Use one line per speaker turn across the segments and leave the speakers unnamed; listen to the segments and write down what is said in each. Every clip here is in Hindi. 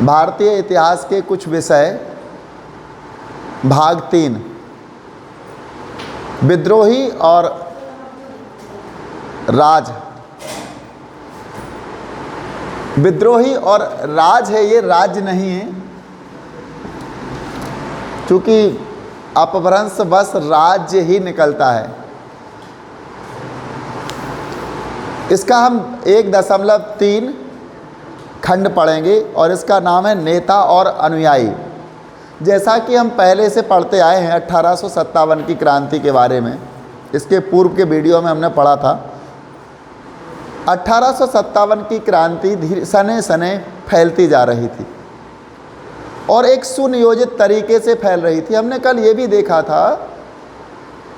भारतीय इतिहास के कुछ विषय, भाग 3, विद्रोही और राज। विद्रोही और राज है, ये राज्य नहीं है, क्योंकि अपभ्रंश बस राज्य ही निकलता है। इसका हम 1.3 खंड पढ़ेंगे और इसका नाम है नेता और अनुयायी। जैसा कि हम पहले से पढ़ते आए हैं 1857 की क्रांति के बारे में, इसके पूर्व के वीडियो में हमने पढ़ा था। 1857 की क्रांति धीरे सने सने फैलती जा रही थी और एक सुनियोजित तरीके से फैल रही थी। हमने कल ये भी देखा था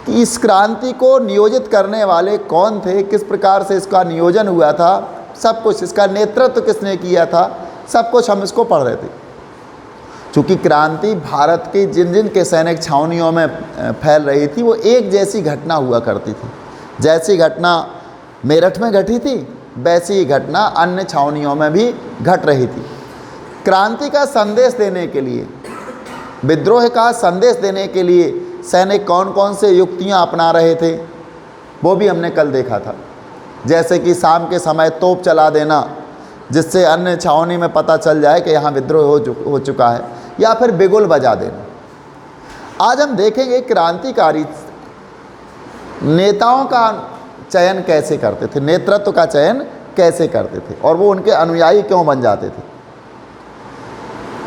कि इस क्रांति को नियोजित करने वाले कौन थे, किस प्रकार से इसका नियोजन हुआ था, सब कुछ, इसका नेतृत्व किसने किया था, सब कुछ हम इसको पढ़ रहे थे। चूँकि क्रांति भारत की जिन जिन के सैनिक छावनियों में फैल रही थी, वो एक जैसी घटना हुआ करती थी। जैसी घटना मेरठ में घटी थी, वैसी ही घटना अन्य छावनियों में भी घट रही थी। क्रांति का संदेश देने के लिए, विद्रोह का संदेश देने के लिए सैनिक कौन कौन से युक्तियां अपना रहे थे, वो भी हमने कल देखा था। जैसे कि शाम के समय तोप चला देना, जिससे अन्य छावनी में पता चल जाए कि यहाँ विद्रोह हो चुका है, या फिर बिगुल बजा देना। आज हम देखेंगे क्रांतिकारी नेताओं का चयन कैसे करते थे, नेतृत्व का चयन कैसे करते थे, और वो उनके अनुयायी क्यों बन जाते थे।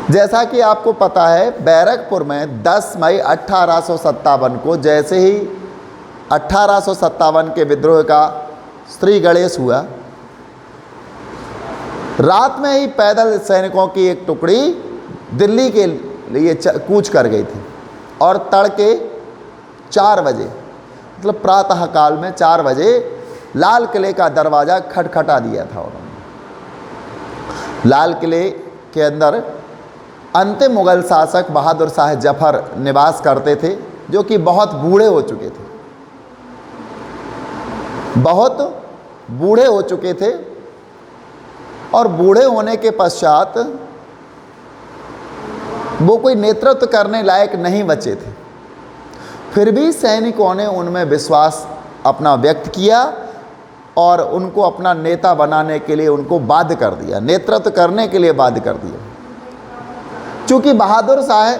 जैसा कि आपको पता है, बैरकपुर में 10 मई 1857 को, जैसे ही 1857 के विद्रोह का श्री गणेश हुआ, रात में ही पैदल सैनिकों की एक टुकड़ी दिल्ली के लिए कूच कर गई थी और तड़के 4 बजे, मतलब प्रातः काल में 4 बजे लाल किले का दरवाज़ा खटखटा दिया था उन्होंने। लाल किले के अंदर अंतिम मुग़ल शासक बहादुर शाह जफ़र निवास करते थे, जो कि बहुत बूढ़े हो चुके थे, बहुत बूढ़े हो चुके थे, और बूढ़े होने के पश्चात वो कोई नेतृत्व करने लायक नहीं बचे थे। फिर भी सैनिकों ने उनमें विश्वास अपना व्यक्त किया और उनको अपना नेता बनाने के लिए उनको बाध्य कर दिया, नेतृत्व करने के लिए बाध्य कर दिया। चूँकि बहादुर शाह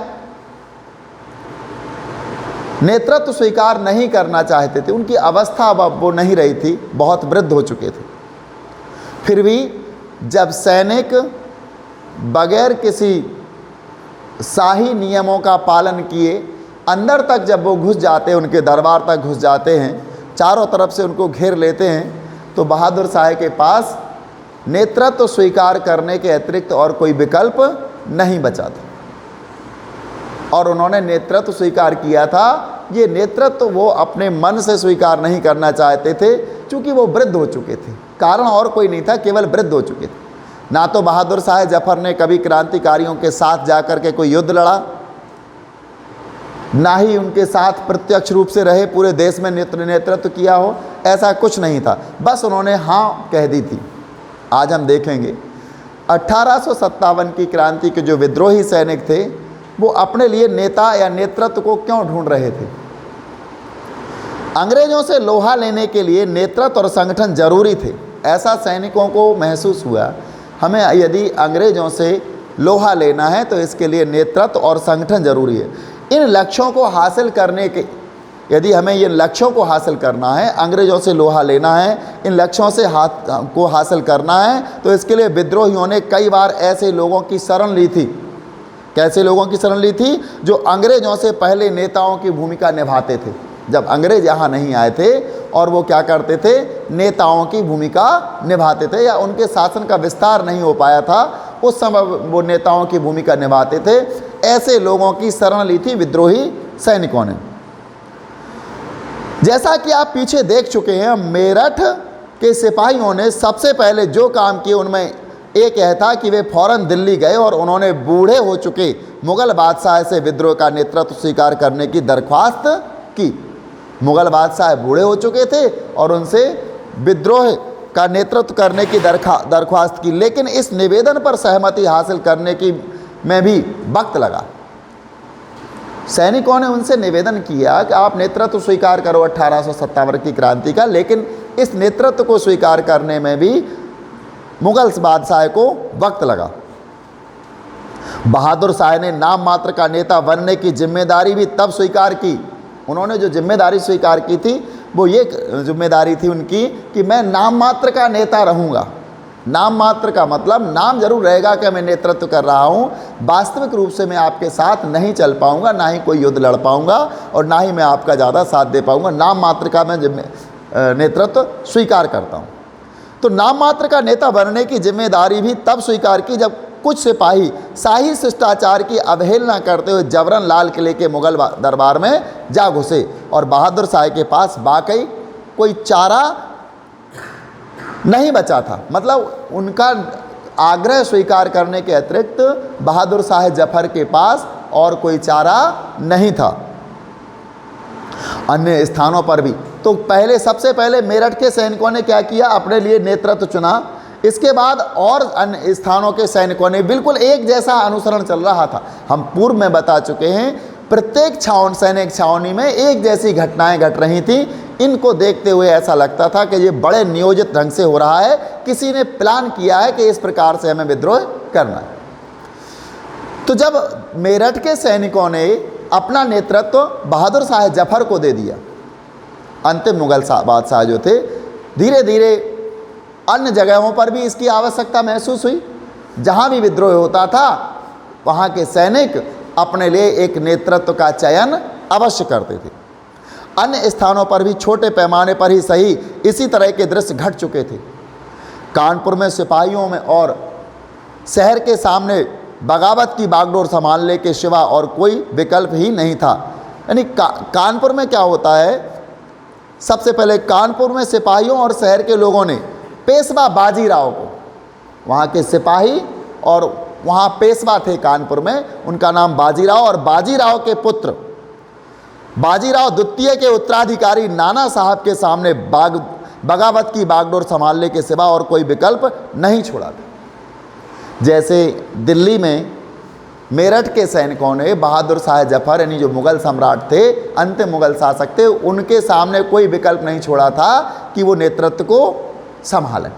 नेतृत्व स्वीकार नहीं करना चाहते थे, उनकी अवस्था अब वो नहीं रही थी, बहुत वृद्ध हो चुके थे। फिर भी जब सैनिक बगैर किसी शाही नियमों का पालन किए अंदर तक जब वो घुस जाते, उनके दरबार तक घुस जाते हैं, चारों तरफ से उनको घेर लेते हैं, तो बहादुर शाह के पास नेतृत्व स्वीकार करने के अतिरिक्त और कोई विकल्प नहीं बचा था, और उन्होंने नेतृत्व स्वीकार किया था। ये नेतृत्व वो अपने मन से स्वीकार नहीं करना चाहते थे, क्योंकि वो वृद्ध हो चुके थे। कारण और कोई नहीं था, केवल वृद्ध हो चुके थे। ना तो बहादुर शाह जफ़र ने कभी क्रांतिकारियों के साथ जाकर के कोई युद्ध लड़ा, ना ही उनके साथ प्रत्यक्ष रूप से रहे, पूरे देश में नेतृत्व किया हो, ऐसा कुछ नहीं था। बस उन्होंने हाँ कह दी थी। आज हम देखेंगे 1857 की क्रांति के जो विद्रोही सैनिक थे, वो अपने लिए नेता या नेतृत्व को क्यों ढूंढ रहे थे। अंग्रेजों से लोहा लेने के लिए नेतृत्व और संगठन जरूरी थे, ऐसा सैनिकों को महसूस हुआ। हमें यदि अंग्रेजों से लोहा लेना है तो इसके लिए नेतृत्व और संगठन जरूरी है। इन लक्ष्यों को हासिल करने के, यदि हमें इन लक्ष्यों को हासिल करना है, अंग्रेजों से लोहा लेना है, इन लक्ष्यों से को हासिल करना है, तो इसके लिए विद्रोहियों ने कई बार ऐसे लोगों की शरण ली थी। कैसे लोगों की शरण ली थी? जो अंग्रेजों से पहले नेताओं की भूमिका निभाते थे। जब अंग्रेज यहाँ नहीं आए थे और वो क्या करते थे, नेताओं की भूमिका निभाते थे, या उनके शासन का विस्तार नहीं हो पाया था, उस समय वो नेताओं की भूमिका निभाते थे। ऐसे लोगों की शरण ली थी विद्रोही सैनिकों ने। जैसा कि आप पीछे देख चुके हैं, मेरठ के सिपाहियों ने सबसे पहले जो काम किए उनमें एक यह था कि वे फौरन दिल्ली गए और उन्होंने बूढ़े हो चुके मुग़ल बादशाह से विद्रोह का नेतृत्व स्वीकार करने की दरख्वास्त की। मुग़ल बादशाह बूढ़े हो चुके थे और उनसे विद्रोह का नेतृत्व करने की दरख्वास्त की, लेकिन इस निवेदन पर सहमति हासिल करने की में भी वक्त लगा। सैनिकों ने उनसे निवेदन किया कि आप नेतृत्व स्वीकार करो 1857 की क्रांति का, लेकिन इस नेतृत्व को स्वीकार करने में भी मुगल बादशाह को वक्त लगा। बहादुर शाह ने नाम मात्र का नेता बनने की जिम्मेदारी भी तब स्वीकार की। उन्होंने जो जिम्मेदारी स्वीकार की थी वो ये जिम्मेदारी थी उनकी कि मैं नाम मात्र का नेता रहूँगा। नाम मात्र का मतलब नाम जरूर रहेगा कि मैं नेतृत्व कर रहा हूँ, वास्तविक रूप से मैं आपके साथ नहीं चल पाऊँगा, ना ही कोई युद्ध लड़ पाऊँगा और ना ही मैं आपका ज़्यादा साथ दे पाऊँगा। नाम मात्र का मैं नेतृत्व स्वीकार करता हूँ। तो नाम मात्र का नेता बनने की जिम्मेदारी भी तब स्वीकार की जब कुछ सिपाही शाही शिष्टाचार की अवहेलना करते हुए जबरन लाल किले के मुगल दरबार में जा घुसे और बहादुर शाह के पास वाकई कोई चारा नहीं बचा था। मतलब उनका आग्रह स्वीकार करने के अतिरिक्त बहादुर शाह जफर के पास और कोई चारा नहीं था। अन्य स्थानों पर भी तो सबसे पहले मेरठ के सैनिकों ने क्या किया, अपने लिए नेतृत्व चुना। इसके बाद और अन्य स्थानों के सैनिकों ने बिल्कुल एक जैसा अनुसरण चल रहा था। हम पूर्व में बता चुके हैं, प्रत्येक सैनिक छावनी में एक जैसी घटनाएं घट रही थी। इनको देखते हुए ऐसा लगता था कि ये बड़े नियोजित ढंग से हो रहा है, किसी ने प्लान किया है कि इस प्रकार से हमें विद्रोह करना है। तो जब मेरठ के सैनिकों ने अपना नेतृत्व बहादुर शाह जफर को दे दिया, अंतिम मुगल बादशाह जो थे, धीरे धीरे अन्य जगहों पर भी इसकी आवश्यकता महसूस हुई। जहाँ भी विद्रोह होता था वहाँ के सैनिक अपने लिए एक नेतृत्व का चयन अवश्य करते थे। अन्य स्थानों पर भी छोटे पैमाने पर ही सही इसी तरह के दृश्य घट चुके थे। कानपुर में सिपाहियों में और शहर के सामने बगावत की बागडोर संभालने के सिवा और कोई विकल्प ही नहीं था। यानी कानपुर में क्या होता है, सबसे पहले कानपुर में सिपाहियों और शहर के लोगों ने पेशवा बाजीराव को, वहाँ के सिपाही और वहाँ पेशवा थे कानपुर में, उनका नाम बाजीराव, और बाजीराव के पुत्र बाजीराव द्वितीय के उत्तराधिकारी नाना साहब के सामने बगावत की बागडोर संभालने के सिवा और कोई विकल्प नहीं छोड़ा था। जैसे दिल्ली में मेरठ के सैनिकों ने बहादुर शाह जफर यानी जो मुगल सम्राट थे, अंतिम मुगल शासक थे, उनके सामने कोई विकल्प नहीं छोड़ा था कि वो नेतृत्व को संभालें।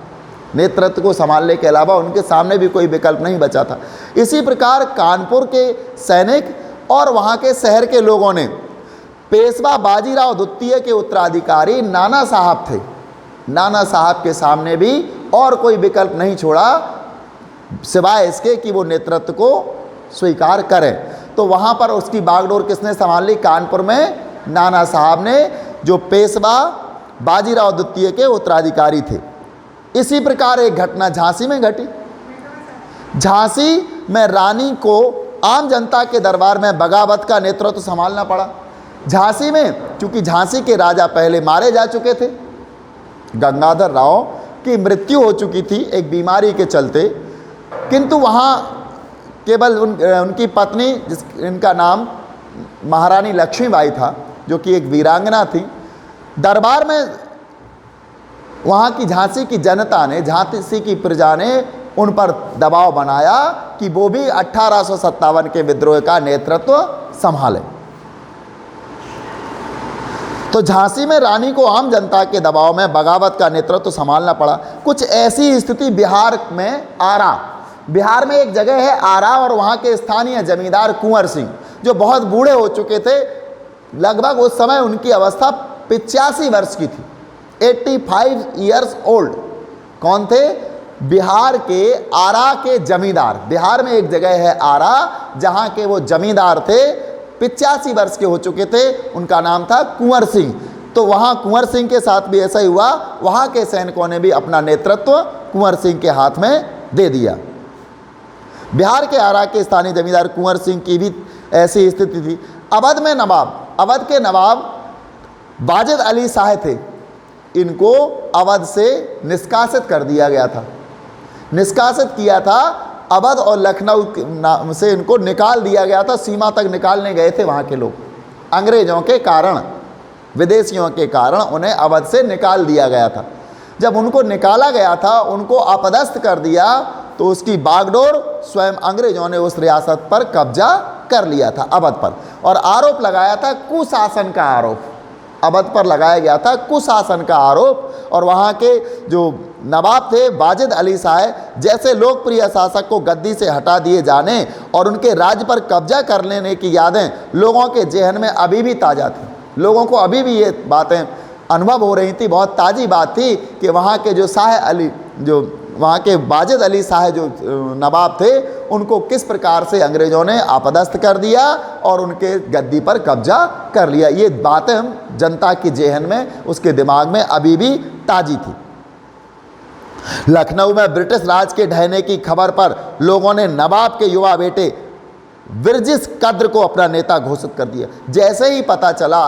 नेतृत्व को संभालने के अलावा उनके सामने भी कोई विकल्प नहीं बचा था। इसी प्रकार कानपुर के सैनिक और वहाँ के शहर के लोगों ने पेशवा बाजीराव द्वितीय के उत्तराधिकारी नाना साहब थे, नाना साहब के सामने भी और कोई विकल्प नहीं छोड़ा सिवाय इसके कि वो नेतृत्व को स्वीकार करें। तो वहाँ पर उसकी बागडोर किसने संभाल ली? कानपुर में नाना साहब ने, जो पेशवा बाजीराव द्वितीय के उत्तराधिकारी थे। इसी प्रकार एक घटना झांसी में घटी। झांसी में रानी को आम जनता के दरबार में बगावत का नेतृत्व संभालना पड़ा। झांसी में चूंकि झांसी के राजा पहले मारे जा चुके थे, गंगाधर राव की मृत्यु हो चुकी थी एक बीमारी के चलते, किंतु वहाँ केवल उनकी पत्नी इनका नाम महारानी लक्ष्मीबाई था, जो कि एक वीरांगना थी। दरबार में वहाँ की झांसी की जनता ने, झांसी की प्रजा ने उन पर दबाव बनाया कि वो भी 1857 के विद्रोह का नेतृत्व संभालें। तो झांसी में रानी को आम जनता के दबाव में बगावत का नेतृत्व संभालना पड़ा। कुछ ऐसी स्थिति बिहार में आरा, बिहार में एक जगह है आरा, और वहाँ के स्थानीय जमींदार कुंवर सिंह जो बहुत बूढ़े हो चुके थे, लगभग उस समय उनकी अवस्था 85 वर्ष की थी, 85 ईयर्स ओल्ड। कौन थे? बिहार के आरा के जमींदार। बिहार में एक जगह है आरा जहाँ के वो जमींदार थे, 85 वर्ष के हो चुके थे, उनका नाम था कुंवर सिंह। तो वहाँ कुंवर सिंह के साथ भी ऐसा ही हुआ, वहाँ के सैनिकों ने भी अपना नेतृत्व कुंवर सिंह के हाथ में दे दिया। बिहार के आरा के स्थानीय जमींदार कुंवर सिंह की भी ऐसी स्थिति थी। अवध में नवाब, अवध के नवाब वाजिद अली शाह थे, इनको अवध से निष्कासित कर दिया गया था। निष्कासित किया था, अवध और लखनऊ से इनको निकाल दिया गया था, सीमा तक निकालने गए थे वहाँ के लोग। अंग्रेज़ों के कारण, विदेशियों के कारण उन्हें अवध से निकाल दिया गया था। जब उनको निकाला गया था, उनको अपदस्थ कर दिया, तो उसकी बागडोर स्वयं अंग्रेजों ने उस रियासत पर कब्जा कर लिया था, अवध पर। और आरोप लगाया था कुशासन का आरोप, अवध पर लगाया गया था कुशासन का आरोप। और वहाँ के जो नवाब थे वाजिद अली शाह जैसे लोकप्रिय शासक को गद्दी से हटा दिए जाने और उनके राज्य पर कब्जा कर लेने की यादें लोगों के जहन में अभी भी ताज़ा थी। लोगों को अभी भी ये बातें अनुभव हो रही थी, बहुत ताज़ी बात थी कि वहाँ के जो शाह अली, जो वहाँ के वाजिद अली शाह जो नवाब थे, उनको किस प्रकार से अंग्रेज़ों ने अपदस्थ कर दिया और उनके गद्दी पर कब्जा कर लिया। ये बातें हम जनता के जहन में, उसके दिमाग में अभी भी ताज़ी थी। लखनऊ में ब्रिटिश राज के ढहने की खबर पर लोगों ने नवाब के युवा बेटे विरजिस कद्र को अपना नेता घोषित कर दिया। जैसे ही पता चला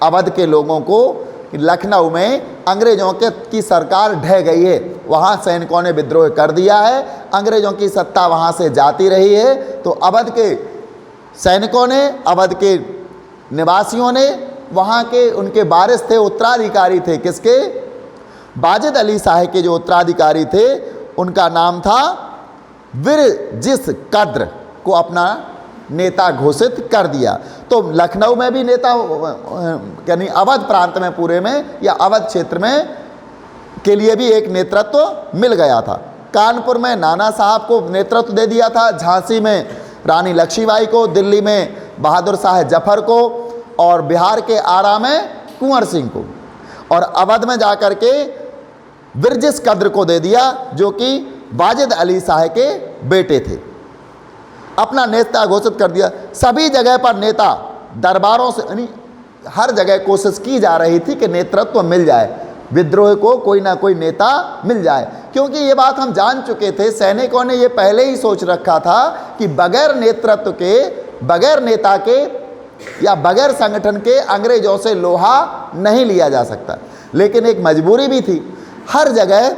अवध के लोगों को कि लखनऊ में अंग्रेज़ों की सरकार ढह गई है, वहाँ सैनिकों ने विद्रोह कर दिया है, अंग्रेज़ों की सत्ता वहाँ से जाती रही है, तो अवध के सैनिकों ने, अवध के निवासियों ने, वहाँ के उनके वारिस थे, उत्तराधिकारी थे, किसके? वाजिद अली शाह के जो उत्तराधिकारी थे, उनका नाम था विरजिस कद्र, को अपना नेता घोषित कर दिया। तो लखनऊ में भी नेता, यानी अवध प्रांत में पूरे में या अवध क्षेत्र में के लिए भी एक नेतृत्व मिल गया था। कानपुर में नाना साहब को नेतृत्व दे दिया था, झांसी में रानी लक्ष्मीबाई को, दिल्ली में बहादुर शाह जफर को, और बिहार के आरा में कुंवर सिंह को, और अवध में जाकर के विरजिस कद्र को दे दिया, जो कि वाजिद अली शाह के बेटे थे। अपना नेता घोषित कर दिया। सभी जगह पर नेता दरबारों से, यानी हर जगह कोशिश की जा रही थी कि नेतृत्व मिल जाए, विद्रोह को कोई ना कोई नेता मिल जाए, क्योंकि ये बात हम जान चुके थे, सैनिकों ने ये पहले ही सोच रखा था कि बगैर नेतृत्व के, बगैर नेता के या बगैर संगठन के अंग्रेजों से लोहा नहीं लिया जा सकता। लेकिन एक मजबूरी भी थी, हर जगह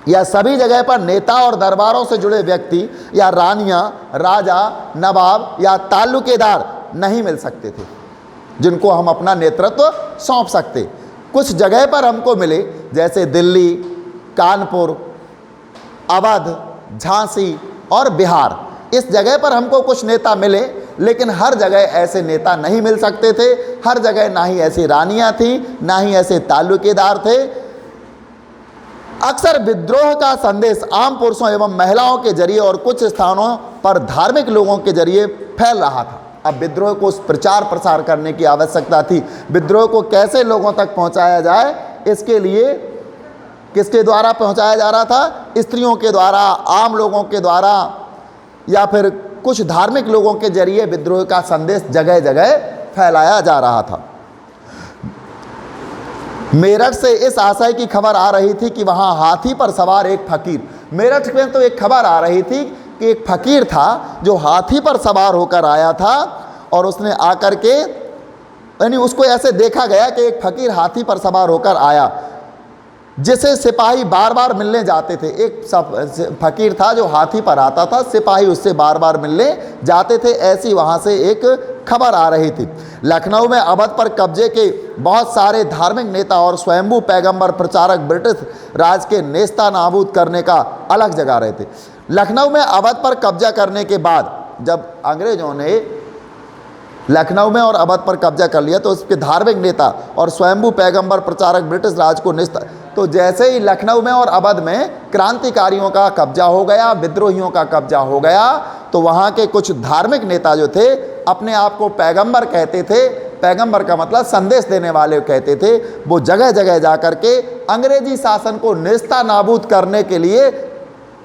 या सभी जगह पर नेता और दरबारों से जुड़े व्यक्ति या रानियां, राजा, नवाब या ताल्लुकेदार नहीं मिल सकते थे जिनको हम अपना नेतृत्व सौंप सकते। कुछ जगह पर हमको मिले, जैसे दिल्ली, कानपुर, अवध, झांसी और बिहार, इस जगह पर हमको कुछ नेता मिले, लेकिन हर जगह ऐसे नेता नहीं मिल सकते थे। हर जगह ना ही ऐसी रानियां थी, ना ही ऐसे ताल्लुकेदार थे। अक्सर विद्रोह का संदेश आम पुरुषों एवं महिलाओं के जरिए और कुछ स्थानों पर धार्मिक लोगों के जरिए फैल रहा था। अब विद्रोह को प्रचार प्रसार करने की आवश्यकता थी। विद्रोह को कैसे लोगों तक पहुंचाया जाए, इसके लिए किसके द्वारा पहुंचाया जा रहा था? स्त्रियों के द्वारा, आम लोगों के द्वारा, या फिर कुछ धार्मिक लोगों के जरिए विद्रोह का संदेश जगह जगह फैलाया जा रहा था। मेरठ से इस आशय की खबर आ रही थी कि वहाँ हाथी पर सवार एक फकीर, मेरठ में तो एक खबर आ रही थी कि एक फकीर था जो हाथी पर सवार होकर आया था, और उसने आकर के, यानी उसको ऐसे देखा गया कि एक फकीर हाथी पर सवार होकर आया, जिसे सिपाही बार बार मिलने जाते थे। एक फकीर था जो हाथी पर आता था, सिपाही उससे बार बार मिलने जाते थे। ऐसी वहाँ से एक खबर आ रही थी। लखनऊ में अवध पर कब्जे के बहुत सारे धार्मिक नेता और स्वयंभू पैगंबर प्रचारक ब्रिटिश राज के नेस्ता नाबूद करने का अलग जगा रहे थे। लखनऊ में अवध पर कब्जा करने के बाद, जब अंग्रेजों ने लखनऊ में और अवध पर कब्जा कर लिया, तो उसके धार्मिक नेता और स्वयंभू पैगंबर प्रचारक ब्रिटिश राज को निस्ता, तो जैसे ही लखनऊ में और अवध में क्रांतिकारियों का कब्जा हो गया, विद्रोहियों का कब्जा हो गया, तो वहाँ के कुछ धार्मिक नेता जो थे, अपने आप को पैगंबर कहते थे, पैगंबर का मतलब संदेश देने वाले कहते थे, वो जगह जगह जा कर के अंग्रेजी शासन को नेस्ता नाबूद करने के लिए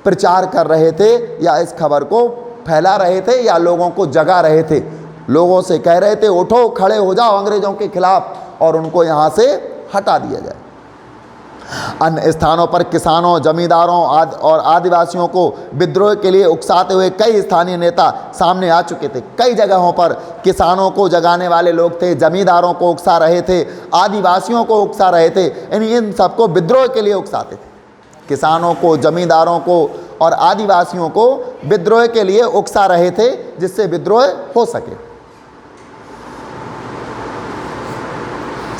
प्रचार कर रहे थे, या इस खबर को फैला रहे थे, या लोगों को जगा रहे थे। लोगों से कह रहे थे, उठो, खड़े हो जाओ अंग्रेजों के खिलाफ, और उनको यहाँ से हटा दिया जाए। अन्य स्थानों पर किसानों, जमींदारों और आदिवासियों को विद्रोह के लिए उकसाते हुए कई स्थानीय नेता सामने आ चुके थे। कई जगहों पर किसानों को जगाने वाले लोग थे, जमींदारों को उकसा रहे थे, आदिवासियों को उकसा रहे थे, इन सबको विद्रोह के लिए उकसाते थे। किसानों को, जमींदारों को और आदिवासियों को विद्रोह के लिए उकसा रहे थे, जिससे विद्रोह हो सके।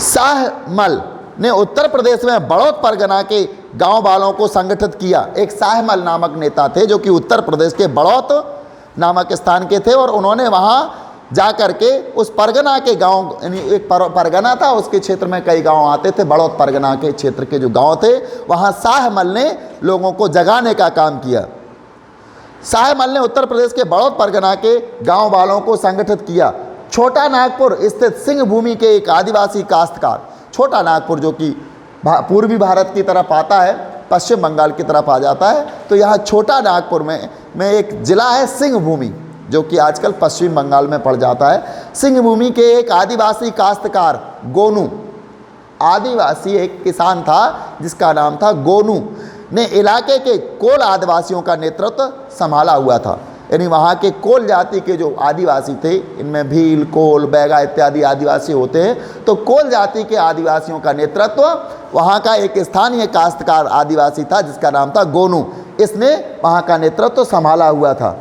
शाहमल ने उत्तर प्रदेश में बड़ौद परगना के गांव वालों को संगठित किया। एक शाहमल नामक नेता थे जो कि उत्तर प्रदेश के बड़ौद नामक स्थान के थे, और उन्होंने वहाँ जा कर के उस परगना के गांव, यानी एक परगना था, उसके क्षेत्र में कई गांव आते थे, बड़ौद परगना के क्षेत्र के जो गांव थे वहाँ शाहमल ने लोगों को जगाने का काम किया। शाहमल ने उत्तर प्रदेश के बड़ौद परगना के गांव वालों को संगठित किया। छोटा नागपुर स्थित सिंह भूमि के एक आदिवासी काश्तकार, छोटा नागपुर जो कि पूर्वी भारत की तरफ आता है, पश्चिम बंगाल की तरफ आ जाता है, तो यहाँ छोटा नागपुर में एक ज़िला है सिंह भूमि, जो कि आजकल पश्चिम बंगाल में पड़ जाता है। सिंह भूमि के एक आदिवासी काश्तकार गोनू, आदिवासी एक किसान था जिसका नाम था गोनू, ने इलाके के कोल आदिवासियों का नेतृत्व संभाला हुआ था। यानी वहाँ के कोल जाति के जो आदिवासी थे, इनमें भील, कोल, बैगा इत्यादि आदिवासी होते हैं, तो कोल जाति के आदिवासियों का नेतृत्व वहाँ का एक स्थानीय काश्तकार आदिवासी था जिसका नाम था गोनू, इसने वहाँ का नेतृत्व संभाला हुआ था।